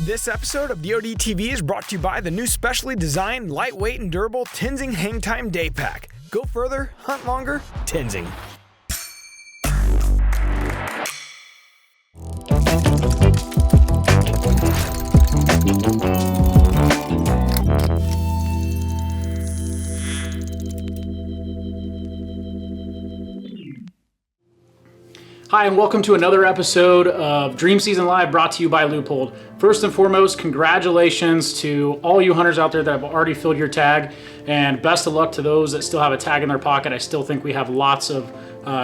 This episode of DoD TV is brought to you by the new specially designed, lightweight, and durable Tenzing Hang Time Day Pack. Go further, hunt longer, Tenzing. Hi, and welcome to another episode of Dream Season Live brought to you by Loophole. First and foremost, congratulations to all you hunters out there that have already filled your tag, and best of luck to those that still have a tag in their pocket. I still think we have lots of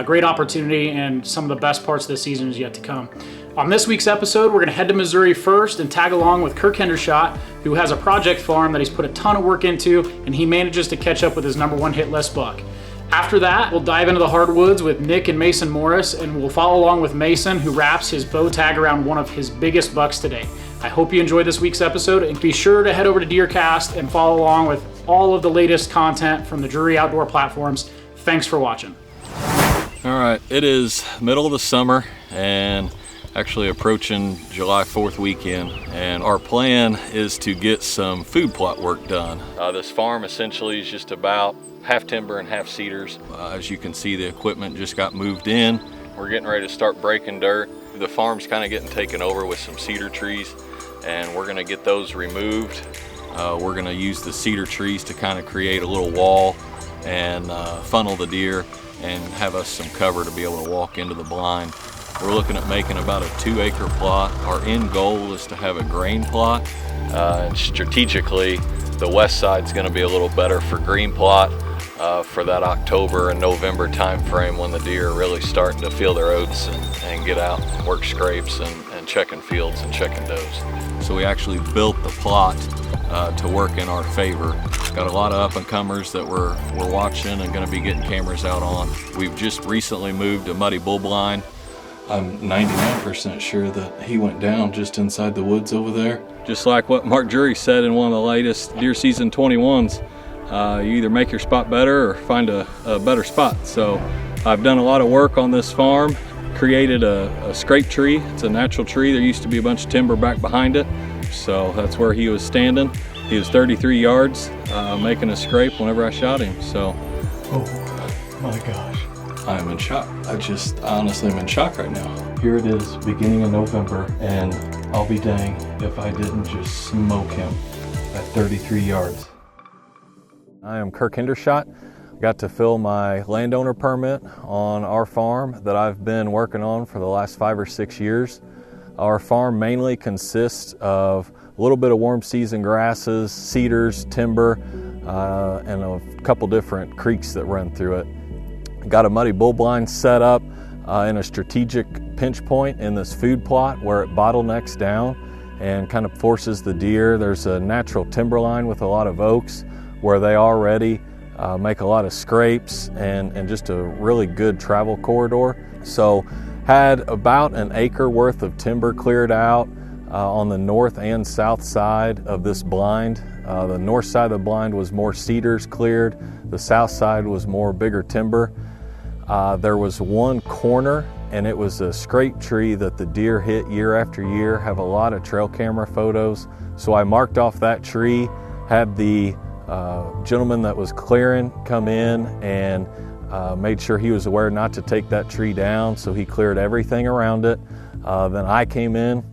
great opportunity, and some of the best parts of the season is yet to come. On this week's episode, we're going to head to Missouri first and tag along with Kirk Hendershott, who has a project farm that he's put a ton of work into, and he manages to catch up with his #1 hit list buck. After that, we'll dive into the hardwoods with Nick and Mason Morris, and we'll follow along with Mason, who wraps his bow tag around one of his biggest bucks today. I hope you enjoyed this week's episode, and be sure to head over to DeerCast and follow along with all of the latest content from the Drury outdoor platforms. Thanks for watching. All right, it is middle of the summer and actually approaching July 4th weekend, and our plan is to get some food plot work done. This farm essentially is just about half timber and half cedars. As you can see, the equipment just got moved in. We're getting ready to start breaking dirt. The farm's kind of getting taken over with some cedar trees, and we're gonna get those removed. We're gonna use the cedar trees to kind of create a little wall and funnel the deer and have us some cover to be able to walk into the blind. We're looking at making about a 2-acre plot. Our end goal is to have a grain plot. And strategically, the west side's gonna be a little better for green plot. For that October and November time frame when the deer are really starting to feel their oats and get out and work scrapes and checking fields and checking does. So we actually built the plot to work in our favor. Got a lot of up-and-comers that we're watching and gonna be getting cameras out on. We've just recently moved a muddy bull blind. I'm 99% sure that he went down just inside the woods over there. Just like what Mark Drury said in one of the latest Deer Season 21s, you either make your spot better or find a better spot. So I've done a lot of work on this farm, created a scrape tree. It's a natural tree. There used to be a bunch of timber back behind it. So that's where he was standing. He was 33 yards making a scrape whenever I shot him. So, oh my gosh. I am in shock. I honestly am in shock right now. Here it is, beginning of November, and I'll be dang if I didn't just smoke him at 33 yards. I am Kirk Hendershott. Got to fill my landowner permit on our farm that I've been working on for the last 5 or 6 years. Our farm mainly consists of a little bit of warm season grasses, cedars, timber, and a couple different creeks that run through it. Got a muddy bull blind set up in a strategic pinch point in this food plot where it bottlenecks down and kind of forces the deer. There's a natural timberline with a lot of oaks where they already make a lot of scrapes and just a really good travel corridor. So had about an acre worth of timber cleared out on the north and south side of this blind. The north side of the blind was more cedars cleared. The south side was more bigger timber. There was one corner, and it was a scrape tree that the deer hit year after year. Have a lot of trail camera photos. So I marked off that tree, had the gentleman that was clearing come in and made sure he was aware not to take that tree down, so he cleared everything around it. Then I came in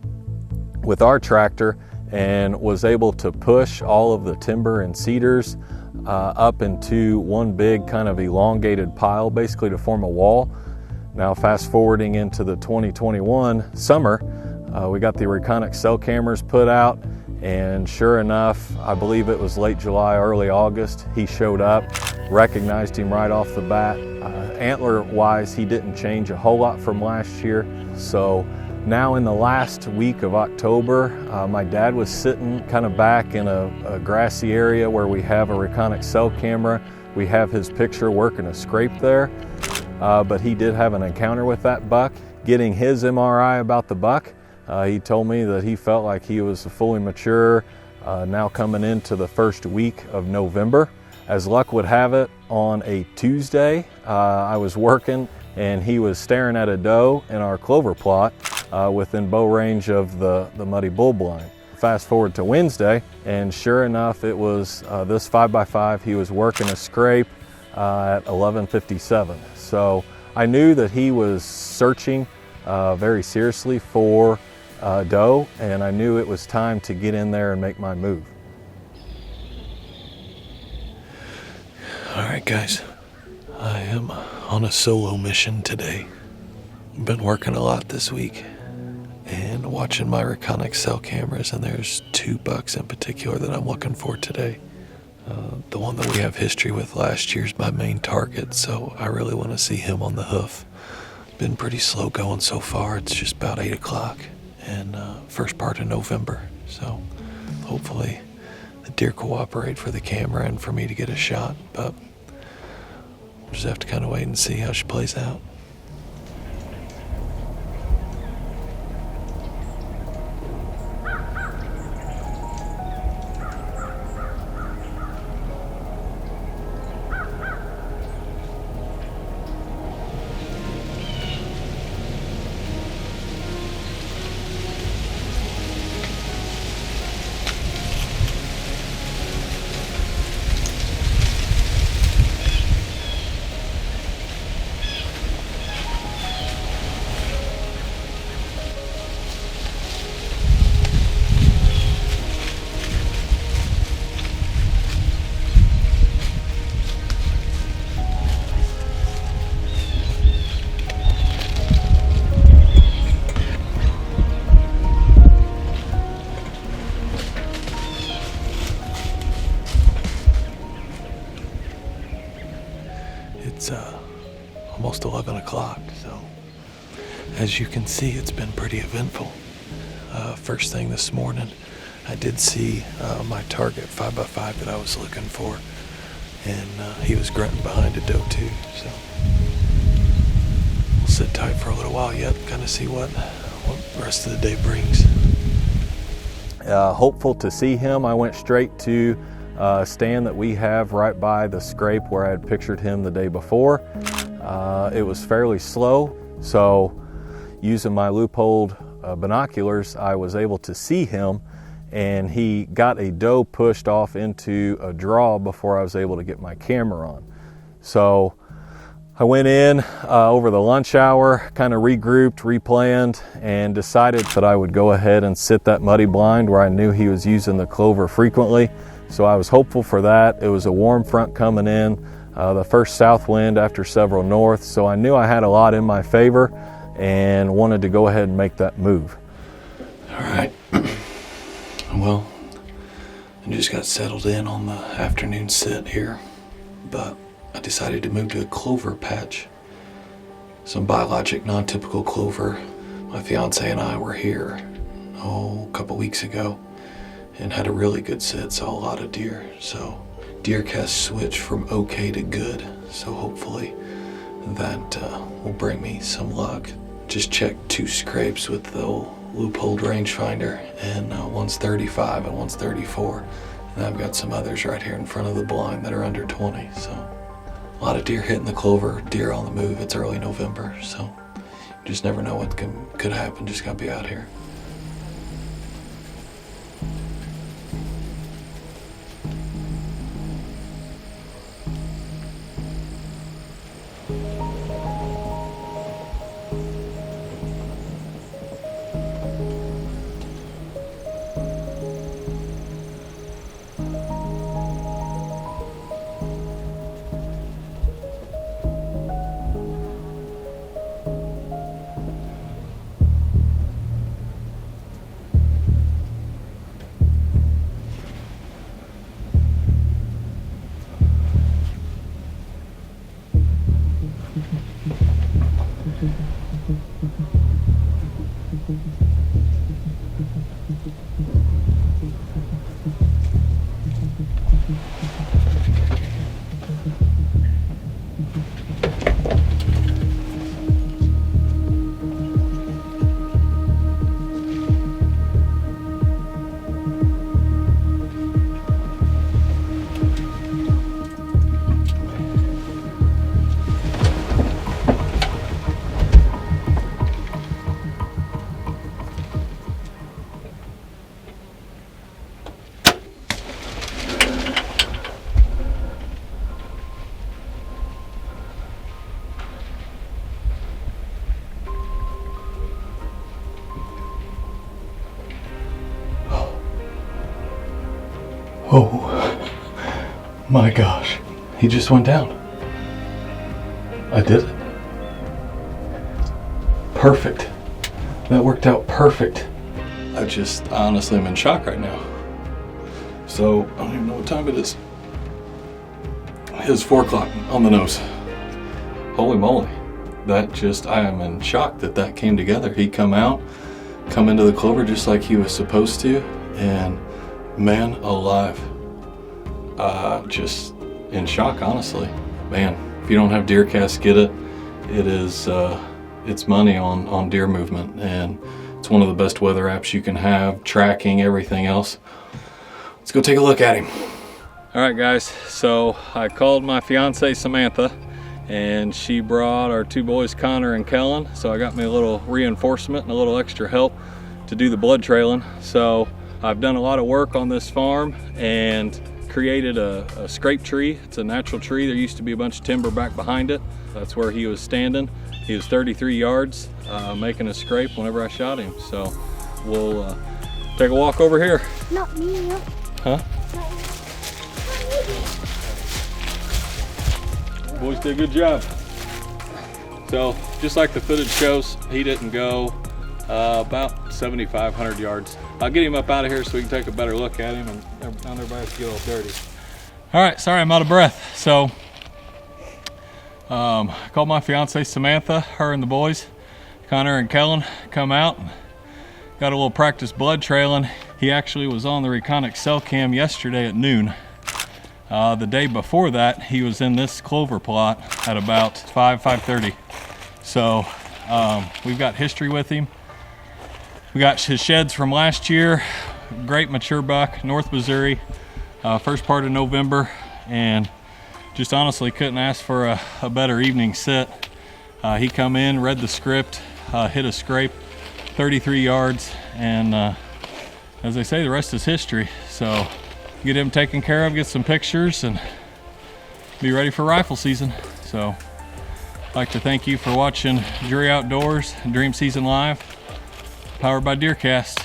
with our tractor and was able to push all of the timber and cedars up into one big kind of elongated pile, basically to form a wall. Now fast forwarding into the 2021 summer, we got the Reconic cell cameras put out, and sure enough, I believe it was late July, early August, he showed up, recognized him right off the bat. Antler-wise, he didn't change a whole lot from last year. So now in the last week of October, my dad was sitting kind of back in a grassy area where we have a Reconic cell camera. We have his picture working a scrape there, but he did have an encounter with that buck. Getting his MRI about the buck, he told me that he felt like he was fully mature, now coming into the first week of November. As luck would have it, on a Tuesday, I was working and he was staring at a doe in our clover plot within bow range of the muddy bull blind. fast forward to Wednesday, and sure enough, it was this 5x5. He was working a scrape at 11:57. So I knew that he was searching very seriously for doe, and I knew it was time to get in there and make my move. All right, guys, I am on a solo mission today. I've been working a lot this week and watching my Reconic cell cameras, and there's 2 bucks in particular that I'm looking for today. The one that we have history with last year's my main target, so I really want to see him on the hoof. Been pretty slow going so far. It's just about 8 o'clock and first part of November, so hopefully the deer cooperate for the camera and for me to get a shot, but we'll just have to kind of wait and see how she plays out. It's almost 11 o'clock, so as you can see, it's been pretty eventful. First thing this morning, I did see my target 5x5 that I was looking for, and he was grunting behind a doe too, so we'll sit tight for a little while yet, kind of see what the rest of the day brings. Hopeful to see him, I went straight to a stand that we have right by the scrape where I had pictured him the day before. It was fairly slow, so using my loop-holed binoculars, I was able to see him, and he got a doe pushed off into a draw before I was able to get my camera on. So I went in over the lunch hour, kind of regrouped, replanned, and decided that I would go ahead and sit that muddy blind where I knew he was using the clover frequently. So I was hopeful for that. It was a warm front coming in, the first south wind after several north, so I knew I had a lot in my favor and wanted to go ahead and make that move. All right. Well, I just got settled in on the afternoon sit here, but I decided to move to a clover patch. Some biologic, non-typical clover. My fiance and I were here, a couple weeks ago, and had a really good sit, saw a lot of deer. So deer cast switch from okay to good, so hopefully that will bring me some luck. Just checked 2 scrapes with the old loop-holed rangefinder, and one's 35 and one's 34, and I've got some others right here in front of the blind that are under 20. So a lot of deer hitting the clover, deer on the move. It's early November, so you just never know what could happen. Just gotta be out here. Oh my gosh. He just went down. I did it. Perfect. That worked out perfect. I honestly am in shock right now. So, I don't even know what time it is. It's 4 o'clock on the nose. Holy moly. I am in shock that came together. He come into the clover just like he was supposed to, and man alive. Just in shock, honestly. Man, if you don't have DeerCast, get it. It is, it's money on deer movement, and it's one of the best weather apps you can have, tracking, everything else. Let's go take a look at him. All right, guys, so I called my fiance Samantha, and she brought our 2 boys, Connor and Kellen. So I got me a little reinforcement and a little extra help to do the blood trailing. So I've done a lot of work on this farm and created a scrape tree. It's a natural tree. There used to be a bunch of timber back behind it. That's where he was standing. He was 33 yards making a scrape whenever I shot him. So we'll take a walk over here. Not me. Huh? Boys did a good job. So just like the footage shows, he didn't go about 7,500 yards. I'll get him up out of here so we can take a better look at him, and not everybody has to get all dirty. All right, sorry I'm out of breath. So I called my fiance Samantha, her and the boys, Connor and Kellen, come out and got a little practice blood trailing. He actually was on the Reconic cell cam yesterday at noon. The day before that, he was in this clover plot at about 5:30. So we've got history with him. We got his sheds from last year. Great mature buck, North Missouri, first part of November, and just honestly couldn't ask for a better evening sit. He come in, read the script, hit a scrape, 33 yards, and as they say, the rest is history. So get him taken care of, get some pictures, and be ready for rifle season. So I'd like to thank you for watching Drury Outdoors Dream Season Live, powered by DeerCast.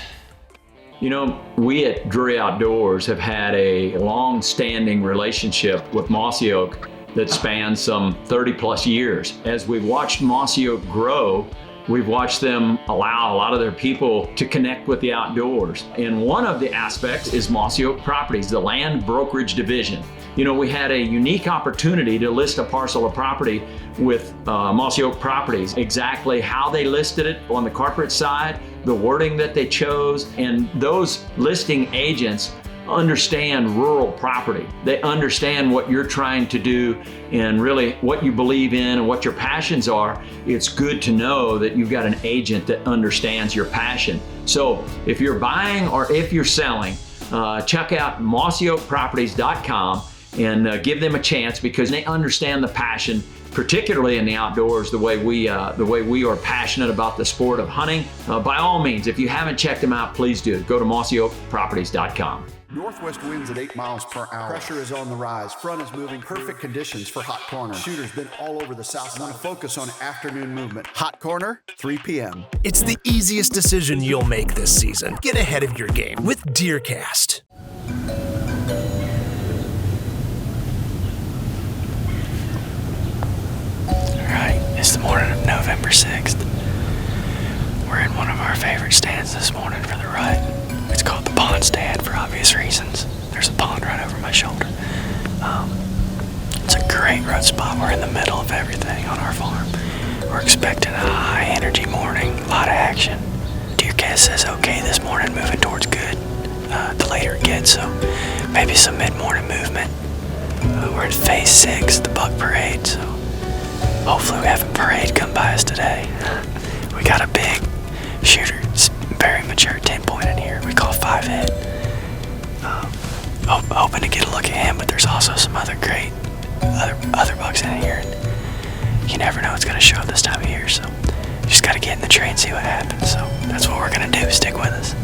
You know, we at Drury Outdoors have had a long-standing relationship with Mossy Oak that spans some 30 plus years. As we've watched Mossy Oak grow, we've watched them allow a lot of their people to connect with the outdoors. And one of the aspects is Mossy Oak Properties, the land brokerage division. You know, we had a unique opportunity to list a parcel of property with Mossy Oak Properties, exactly how they listed it on the corporate side, the wording that they chose, and those listing agents understand rural property. They understand what you're trying to do and really what you believe in and what your passions are. It's good to know that you've got an agent that understands your passion. So if you're buying or if you're selling, check out mossyoakproperties.com and give them a chance, because they understand the passion, particularly in the outdoors, the way we are passionate about the sport of hunting. By all means, if you haven't checked them out, please do. Go to mossyoakproperties.com. Northwest winds at 8 miles per hour. Pressure is on the rise. Front is moving. Perfect conditions for hot corner. Shooters been all over the south side. Want to focus on afternoon movement. Hot corner, 3 p.m. It's the easiest decision you'll make this season. Get ahead of your game with DeerCast. Alright, it's the morning of November 6th. We're in one of our favorite stands this morning for the rut. It's called the pond stand for obvious reasons. There's a pond right over my shoulder. It's a great rut spot. We're in the middle of everything on our farm. We're expecting a high energy morning, a lot of action. DeerCast says okay this morning, moving towards good. The later it gets, so maybe some mid-morning movement. We're in phase 6, the buck parade, so hopefully we have a parade come by us today. We got a big shooter, it's very mature 10-point in here. We call 5-head. Hoping to get a look at him, but there's also some other great other bucks in here. You never know what's going to show up this time of year, so you just got to get in the tree and see what happens. So that's what we're going to do. Stick with us.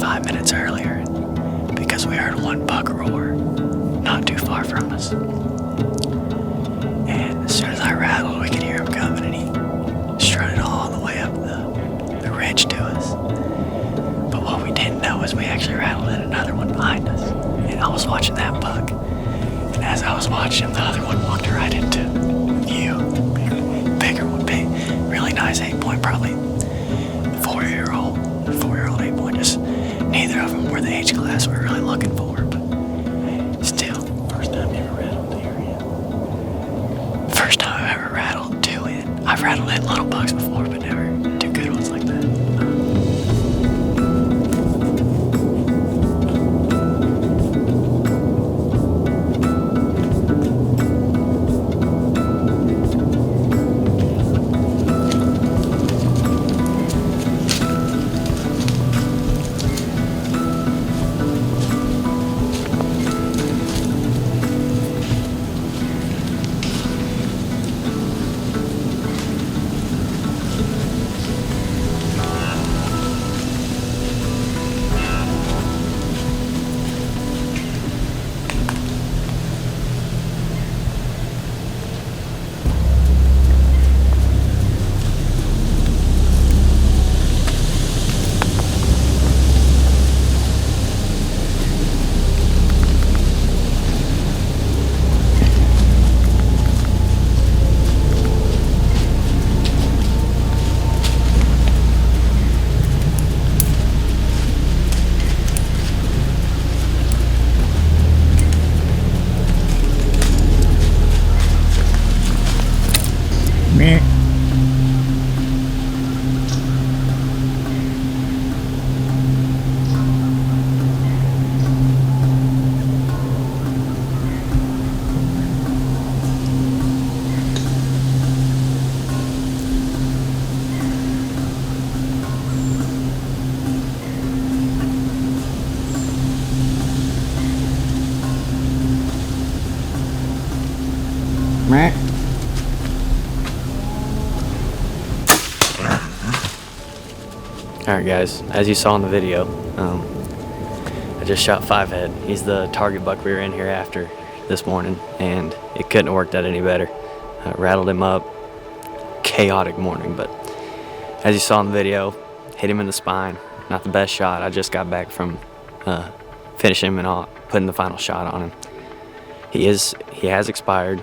5 minutes earlier because we heard one buck roar not too far from us. And as soon as I rattled, we could hear him coming, and he strutted all the way up the ridge to us. But what we didn't know is we actually rattled in another one behind us. And I was watching that buck, and as I was watching him, the other one walked right into view. Bigger one, big, really nice 8-point, probably 4-year-old 8-point. Just neither of them were the age class we were really looking for, but still. First time you ever rattled deer yet? First time I've ever rattled 2 in. I've rattled in little bucks before, but never 2 good ones like that. Alright guys, as you saw in the video, I just shot 5 head. He's the target buck we were in here after this morning, and it couldn't have worked out any better. Rattled him up, chaotic morning, but as you saw in the video, hit him in the spine. Not the best shot. I just got back from finishing him and all, putting the final shot on him. He has expired.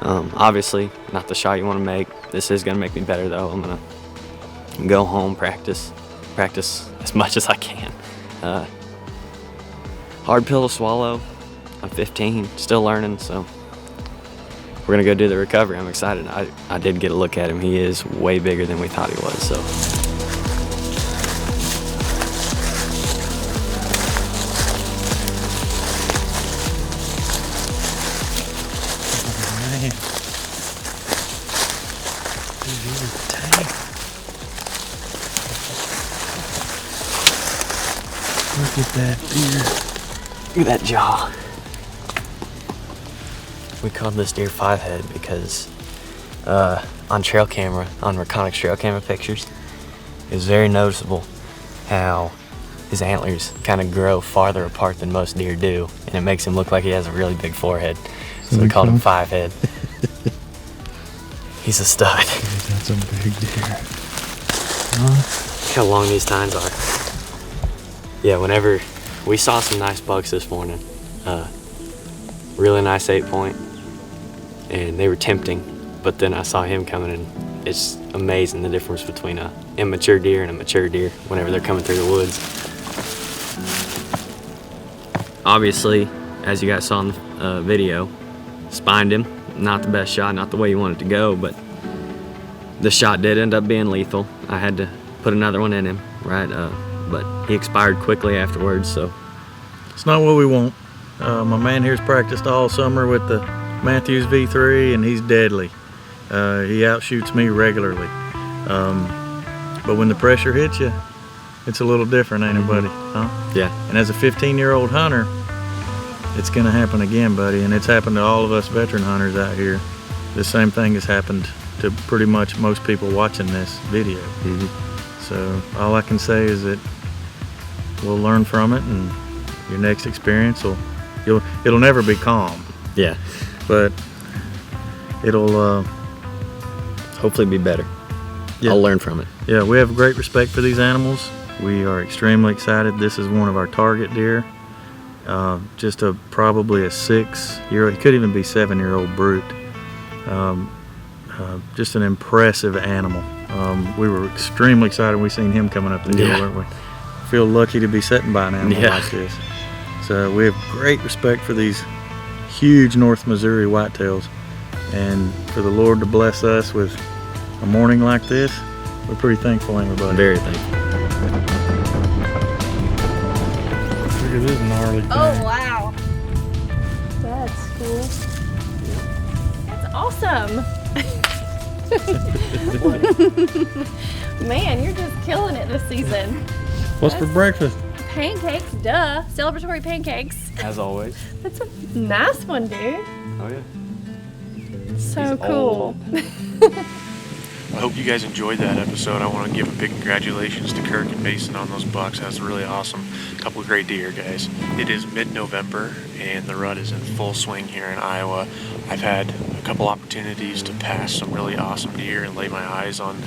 Obviously, not the shot you want to make. This is going to make me better though. I'm going to go home, practice as much as I can. Hard pill to swallow. I'm 15, still learning, so we're going to go do the recovery. I'm excited. I did get a look at him. He is way bigger than we thought he was, so. Look at that deer. Look at that jaw. We called this deer 5 head because on trail camera, on Reconix trail camera pictures, it was very noticeable how his antlers kind of grow farther apart than most deer do, and it makes him look like he has a really big forehead. So we called him 5 head. He's a stud. That's a big deer. Look how long these tines are. Yeah, whenever we saw some nice bucks this morning, really nice 8-point, and they were tempting, but then I saw him coming, and it's amazing the difference between a immature deer and a mature deer whenever they're coming through the woods. Obviously, as you guys saw in the video, spined him. Not the best shot, not the way you want it to go, but the shot did end up being lethal. I had to put another one in him, right? But he expired quickly afterwards, so. It's not what we want. My man here's practiced all summer with the Matthews V3, and he's deadly. He outshoots me regularly. But when the pressure hits you, it's a little different, ain't it, buddy? Huh? Yeah. And as a 15-year-old hunter, it's gonna happen again, buddy, and it's happened to all of us veteran hunters out here. The same thing has happened to pretty much most people watching this video. So all I can say is that we'll learn from it, and your next experience it'll never be calm. Yeah. But it'll hopefully be better. Yeah. I'll learn from it. Yeah, we have great respect for these animals. We are extremely excited. This is one of our target deer. Just probably a 6-year-old, it could even be 7-year-old brute. Just an impressive animal. We were extremely excited when we seen him coming up the hill, weren't we? Feel lucky to be sitting by an animal like this. So we have great respect for these huge North Missouri whitetails, and for the Lord to bless us with a morning like this, we're pretty thankful, ain't we, buddy? Very thankful. Look at this gnarly thing. Oh, wow. That's cool. That's awesome. Man, you're just killing it this season. What's for breakfast? Pancakes, duh. Celebratory pancakes. As always. That's a nice one, dude. Oh, yeah. So cool. I hope you guys enjoyed that episode. I want to give a big congratulations to Kirk and Mason on those bucks. That's really awesome. A couple of great deer, guys. It is mid-November, and the rut is in full swing here in Iowa. I've had a couple opportunities to pass some really awesome deer and lay my eyes on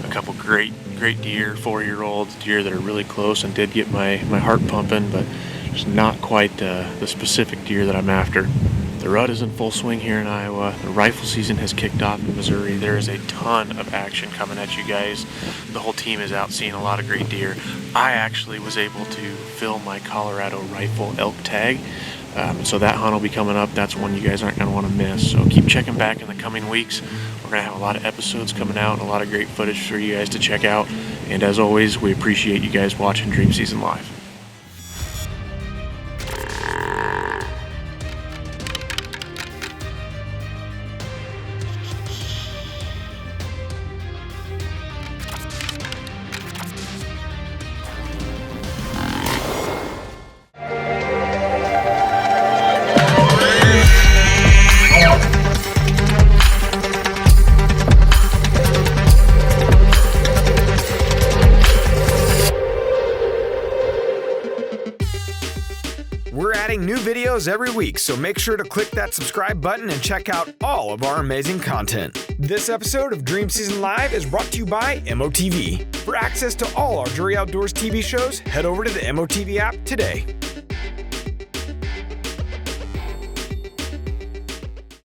a couple great deer, 4-year-old deer that are really close and did get my heart pumping, but just not quite the specific deer that I'm after. The rut is in full swing here in Iowa. The rifle season has kicked off in Missouri. There is a ton of action coming at you guys. The whole team is out seeing a lot of great deer. I actually was able to fill my Colorado rifle elk tag. So that hunt will be coming up. That's one you guys aren't going to want to miss. So keep checking back in the coming weeks. We're going to have a lot of episodes coming out and a lot of great footage for you guys to check out. And as always, we appreciate you guys watching Dream Season Live. We're adding new videos every week, so make sure to click that subscribe button and check out all of our amazing content. This episode of Dream Season Live is brought to you by MOTV. For access to all our Drury Outdoors TV shows, head over to the MOTV app today.